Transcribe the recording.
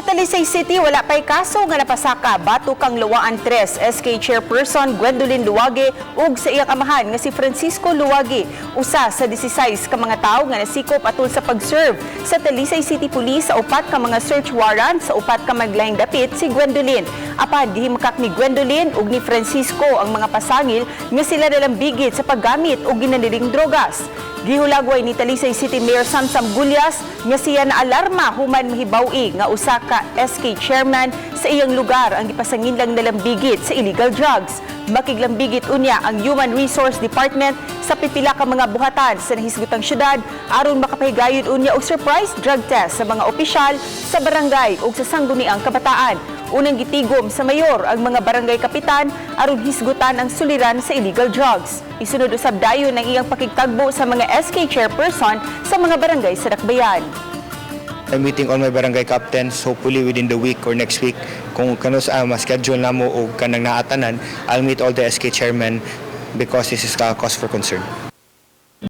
Sa Talisay City, wala pa'y kaso nga napasaka. Batok kang Luwaan 3, SK Chairperson Gwendolyn Luwage ug sa iyang amahan nga si Francisco Luwage. Usa sa 16 ka mga tao nga nasikop atul sa pag-serve sa Talisay City Police sa upat ka mga search warrant sa upat ka maglaing dapit si Gwendolyn. Apan gihimakak ni Gwendolyn ug ni Francisco ang mga pasangil nga sila nalambigit sa paggamit og ginaniling drogas. Gihulagway ni Talisay City Mayor Samsam Gulyas nga siya na alarma human mahibawi nga usa ka SK chairman sa iyang lugar ang gipasangin lang nalambigit sa illegal drugs. Makiglambigit unya ang Human Resource Department sa pipila ka mga buhatan sa nahisgutang syudad aron makapahigayon unya og surprise drug test sa mga opisyal sa barangay ug sa sangguniang kabataan. Unang gitigom sa mayor ang mga barangay kapitan aron hisgutan ang suliran sa illegal drugs. Isunod usab dayon ang iyang pakigtagbo sa mga SK chairperson sa mga barangay sa Dakbayan. I'm meeting all my barangay captains hopefully within the week or next week. Kung kanos ma-schedule namo o kanang naatanan, I'll meet all the SK chairmen because this is a cause for concern.